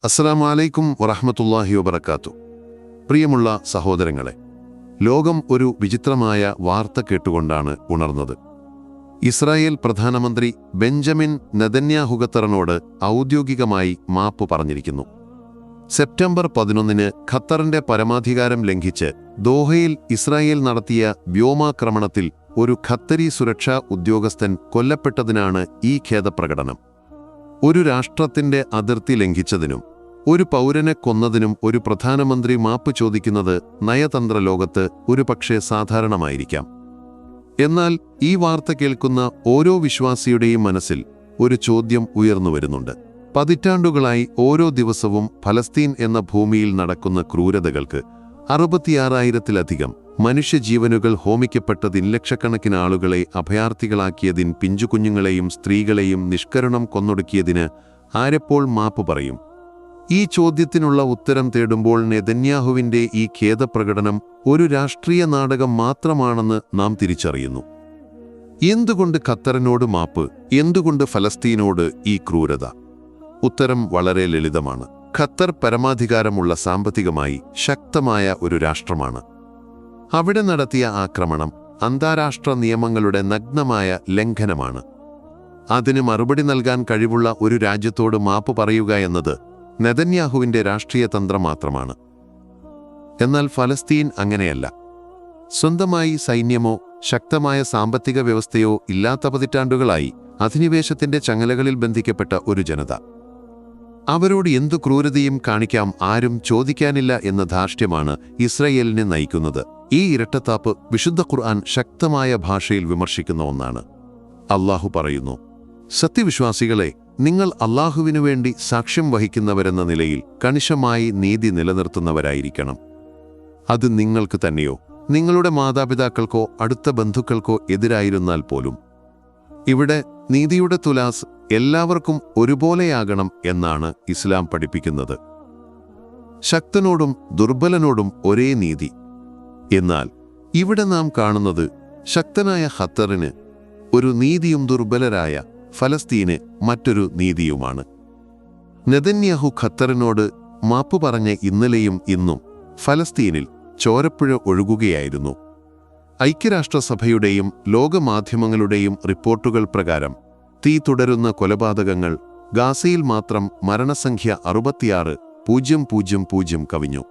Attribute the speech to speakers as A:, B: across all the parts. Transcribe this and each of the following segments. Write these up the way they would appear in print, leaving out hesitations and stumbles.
A: അസ്സലാമു അലൈക്കും വറഹ്മത്തുള്ളാഹി വബറകാതുഹു. പ്രിയമുള്ള സഹോദരങ്ങളെ, ലോകം ഒരു വിചിത്രമായ വാർത്ത കേട്ടുകൊണ്ടാണ് ഉണർന്നത്. ഇസ്രായേൽ പ്രധാനമന്ത്രി ബെഞ്ചമിൻ നെതന്യാഹു ഖത്തറിനോട് ഔദ്യോഗികമായി മാപ്പ് പറഞ്ഞിരിക്കുന്നു. സെപ്റ്റംബർ 11-ന് ഖത്തറിന്റെ പരമാധികാരം ലംഘിച്ച് ദോഹയിൽ ഇസ്രായേൽ നടത്തിയ വ്യോമാക്രമണത്തിൽ ഒരു ഖത്തരി സുരക്ഷാ ഉദ്യോഗസ്ഥൻ കൊല്ലപ്പെട്ടതിനാണ് ഈ ഖേദപ്രകടനം. ഒരു രാഷ്ട്രത്തിന്റെ അതിർത്തി ലംഘിച്ചതിനും ഒരു പൗരനെ കൊന്നതിനും ഒരു പ്രധാനമന്ത്രി മാപ്പ് ചോദിക്കുന്നത് നയതന്ത്ര ലോകത്ത് ഒരുപക്ഷെ സാധാരണമായിരിക്കാം. എന്നാൽ ഈ വാർത്ത കേൾക്കുന്ന ഓരോ വിശ്വാസിയുടെയും മനസ്സിൽ ഒരു ചോദ്യം ഉയർന്നുവരുന്നുണ്ട്. പതിറ്റാണ്ടുകളായി ഓരോ ദിവസവും ഫലസ്തീൻ എന്ന ഭൂമിയിൽ നടക്കുന്ന ക്രൂരതകൾക്ക് 66,000-ത്തിലധികം മനുഷ്യജീവനുകൾ ഹോമിക്കപ്പെട്ടതിൻ, ലക്ഷക്കണക്കിന് ആളുകളെ അഭയാർത്ഥികളാക്കിയതിൻ, പിഞ്ചുകുഞ്ഞുങ്ങളെയും സ്ത്രീകളെയും നിഷ്കരുണം കൊന്നൊടുക്കിയതിന് ആരെപ്പോൾ മാപ്പ് പറയും? ഈ ചോദ്യത്തിനുള്ള ഉത്തരം തേടുമ്പോൾ നെതന്യാഹുവിന്റെ ഈ ഖേദപ്രകടനം ഒരു രാഷ്ട്രീയ നാടകം മാത്രമാണെന്ന് നാം തിരിച്ചറിയുന്നു. എന്തുകൊണ്ട് ഖത്തറിനോട് മാപ്പ്? എന്തുകൊണ്ട് ഫലസ്തീനോട് ഈ ക്രൂരത? ഉത്തരം വളരെ ലളിതമാണ്. ഖത്തർ പരമാധികാരമുള്ള, സാമ്പത്തികമായി ശക്തമായ ഒരു രാഷ്ട്രമാണ്. അവിടെ നടത്തിയ ആക്രമണം അന്താരാഷ്ട്ര നിയമങ്ങളുടെ നഗ്നമായ ലംഘനമാണ്. അതിന് മറുപടി നൽകാൻ കഴിവുള്ള ഒരു രാജ്യത്തോട് മാപ്പ് പറയുക എന്നത് നെതന്യാഹുവിന്റെ രാഷ്ട്രീയ തന്ത്രം മാത്രമാണ്. എന്നാൽ ഫലസ്തീൻ അങ്ങനെയല്ല. സ്വന്തമായി സൈന്യമോ ശക്തമായ സാമ്പത്തിക വ്യവസ്ഥയോ ഇല്ലാത്ത പതിറ്റാണ്ടുകളായി അധിനിവേശത്തിന്റെ ചങ്ങലകളിൽ ബന്ധിക്കപ്പെട്ട ഒരു ജനത. അവരോട് എന്തു ക്രൂരതയും കാണിക്കാം, ആരും ചോദിക്കാനില്ല എന്ന ധാർഷ്ട്യമാണ് ഇസ്രായേലിനെ നയിക്കുന്നത്. ഈ ഇരട്ടത്താപ്പ് വിശുദ്ധ ഖുർആൻ ശക്തമായ ഭാഷയിൽ വിമർശിക്കുന്ന ഒന്നാണ്. അല്ലാഹു പറയുന്നു, സത്യവിശ്വാസികളെ, നിങ്ങൾ അല്ലാഹുവിനു വേണ്ടി സാക്ഷ്യം വഹിക്കുന്നവരെന്ന നിലയിൽ കണിശമായി നീതി നിലനിർത്തുന്നവരായിരിക്കണം. അത് നിങ്ങൾക്ക് തന്നെയോ നിങ്ങളുടെ മാതാപിതാക്കൾക്കോ അടുത്ത ബന്ധുക്കൾക്കോ എതിരായിരുന്നാൽ പോലും. ഇവിടെ നീതിയുടെ തുലാസ് എല്ലാവർക്കും ഒരുപോലെയാകണം എന്നാണ് ഇസ്ലാം പഠിപ്പിക്കുന്നത്. ശക്തനോടും ദുർബലനോടും ഒരേ നീതി. എന്നാൽ ഇവിടെ നാം കാണുന്നത് ശക്തനായ ഖത്തറിന് ഒരു നീതിയും ദുർബലരായ ഫലസ്തീന് മറ്റൊരു നീതിയുമാണ്. നെതന്യാഹു ഖത്തറിനോട് മാപ്പ് പറഞ്ഞ ഇന്നലെയും ഇന്നും ഫലസ്തീനിൽ ചോരപ്പുഴ ഒഴുകുകയായിരുന്നു. ഐക്യരാഷ്ട്രസഭയുടെയും ലോകമാധ്യമങ്ങളുടെയും റിപ്പോർട്ടുകൾ പ്രകാരം തീ തുടരുന്ന കൊലപാതകങ്ങൾ ഗാസയിൽ മാത്രം മരണസംഖ്യ 66,000 കവിഞ്ഞു.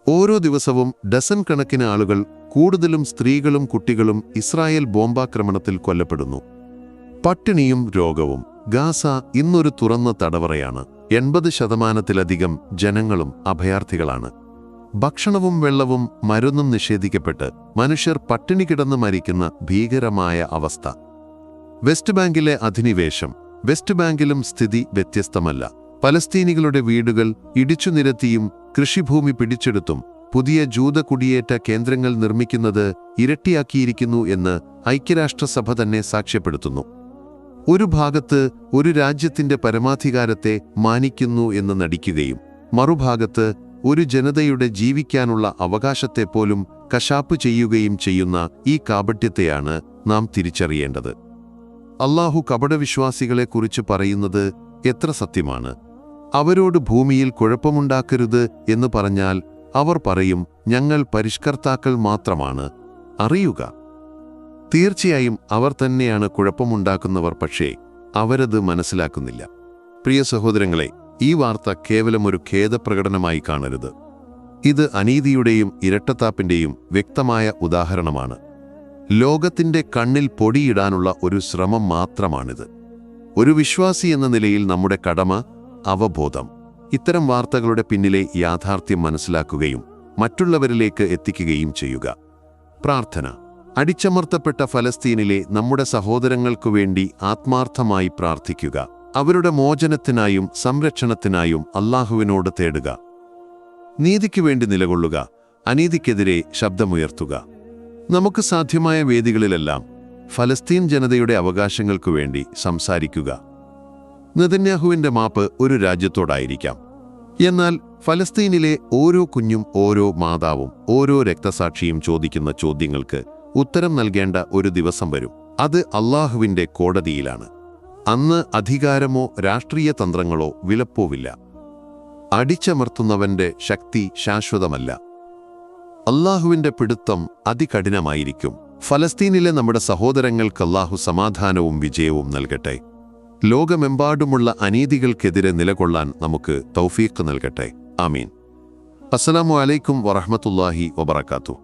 A: ഓരോ ദിവസവും ഡസൻ കണക്കിന് ആളുകൾ, കൂടുതലും സ്ത്രീകളും കുട്ടികളും ഇസ്രായേൽ ബോംബാക്രമണത്തിൽ കൊല്ലപ്പെടുന്നു. പട്ടിണിയും രോഗവും. ഗാസ ഇന്നൊരു തുറന്ന തടവറയാണ്. 80% ജനങ്ങളും അഭയാർത്ഥികളാണ്. ഭക്ഷണവും വെള്ളവും മരുന്നും നിഷേധിക്കപ്പെട്ട് മനുഷ്യർ പട്ടിണി കിടന്ന് മരിക്കുന്ന ഭീകരമായ അവസ്ഥ. വെസ്റ്റ് ബാങ്കിലെ അധിനിവേശം. വെസ്റ്റ് ബാങ്കിലും സ്ഥിതി വ്യത്യസ്തമല്ല. പലസ്തീനികളുടെ വീടുകൾ ഇടിച്ചു നിരത്തിയും കൃഷിഭൂമി പിടിച്ചെടുത്തും പുതിയ ജൂത കുടിയേറ്റ കേന്ദ്രങ്ങൾ നിർമ്മിക്കുന്നത് ഇരട്ടിയാക്കിയിരിക്കുന്നു എന്ന് ഐക്യരാഷ്ട്രസഭ തന്നെ സാക്ഷ്യപ്പെടുത്തുന്നു. ഒരു ഭാഗത്ത് ഒരു രാജ്യത്തിന്റെ പരമാധികാരത്തെ മാനിക്കുന്നു എന്ന് നടിക്കുകയും മറുഭാഗത്ത് ഒരു ജനതയുടെ ജീവിക്കാനുള്ള അവകാശത്തെപ്പോലും കശാപ്പ് ചെയ്യുകയും ചെയ്യുന്ന ഈ കാപട്യത്തെയാണ് നാം തിരിച്ചറിയേണ്ടത്. അല്ലാഹു കപടവിശ്വാസികളെക്കുറിച്ച് പറയുന്നത് എത്ര സത്യമാണ്! അവരോട് ഭൂമിയിൽ കുഴപ്പമുണ്ടാക്കരുത് എന്ന് പറഞ്ഞാൽ അവർ പറയും, ഞങ്ങൾ പരിഷ്കർത്താക്കൾ മാത്രമാണ്. അറിയുക, തീർച്ചയായും അവർ തന്നെയാണ് കുഴപ്പമുണ്ടാക്കുന്നവർ. പക്ഷേ അവരത് മനസ്സിലാക്കുന്നില്ല. പ്രിയ സഹോദരങ്ങളെ, ഈ വാർത്ത കേവലം ഒരു ഖേദപ്രകടനമായി കാണരുത്. ഇത് അനീതിയുടെയും ഇരട്ടത്താപ്പിന്റെയും വ്യക്തമായ ഉദാഹരണമാണ്. ലോകത്തിന്റെ കണ്ണിൽ പൊടിയിടാനുള്ള ഒരു ശ്രമം മാത്രമാണിത്. ഒരു വിശ്വാസി എന്ന നിലയിൽ നമ്മുടെ കടമ, അവബോധം, ഇത്തരം വാർത്തകളുടെ പിന്നിലെ യാഥാർത്ഥ്യം മനസ്സിലാക്കുകയും മറ്റുള്ളവരിലേക്ക് എത്തിക്കുകയും ചെയ്യുക. പ്രാർത്ഥന. അടിച്ചമർത്തപ്പെട്ട ഫലസ്തീനിലെ നമ്മുടെ സഹോദരങ്ങൾക്കു വേണ്ടി ആത്മാർത്ഥമായി പ്രാർത്ഥിക്കുക. അവരുടെ മോചനത്തിനായും സംരക്ഷണത്തിനായും അല്ലാഹുവിനോട് തേടുക. നീതിക്ക് വേണ്ടി നിലകൊള്ളുക. അനീതിക്കെതിരെ ശബ്ദമുയർത്തുക. നമുക്ക് സാധ്യമായ വേദികളിലെല്ലാം ഫലസ്തീൻ ജനതയുടെ അവകാശങ്ങൾക്കു വേണ്ടി സംസാരിക്കുക. നെതന്യാഹുവിന്റെ മാപ്പ് ഒരു രാജ്യത്തോടായിരിക്കാം. എന്നാൽ ഫലസ്തീനിലെ ഓരോ കുഞ്ഞും, ഓരോ മാതാവും, ഓരോ രക്തസാക്ഷിയും ചോദിക്കുന്ന ചോദ്യങ്ങൾക്ക് ഉത്തരം നൽകേണ്ട ഒരു ദിവസം വരും. അത് അല്ലാഹുവിന്റെ കോടതിയിലാണ്. അന്ന് അധികാരമോ രാഷ്ട്രീയ തന്ത്രങ്ങളോ വിലപ്പോവില്ല. അടിച്ചമർത്തുന്നവന്റെ ശക്തി ശാശ്വതമല്ല. അല്ലാഹുവിന്റെ പിടുത്തം അതികഠിനമായിരിക്കും. ഫലസ്തീനിലെ നമ്മുടെ സഹോദരങ്ങൾക്ക് അല്ലാഹു സമാധാനവും വിജയവും നൽകട്ടെ. ലോകമെമ്പാടുമുള്ള അനീതികൾക്കെതിരെ നിലകൊള്ളാൻ നമുക്ക് തൗഫീഖ് നൽകട്ടെ. ആമീൻ. അസ്സലാമു അലൈക്കും വറഹ്മത്തുള്ളാഹി വബറകാതുഹു.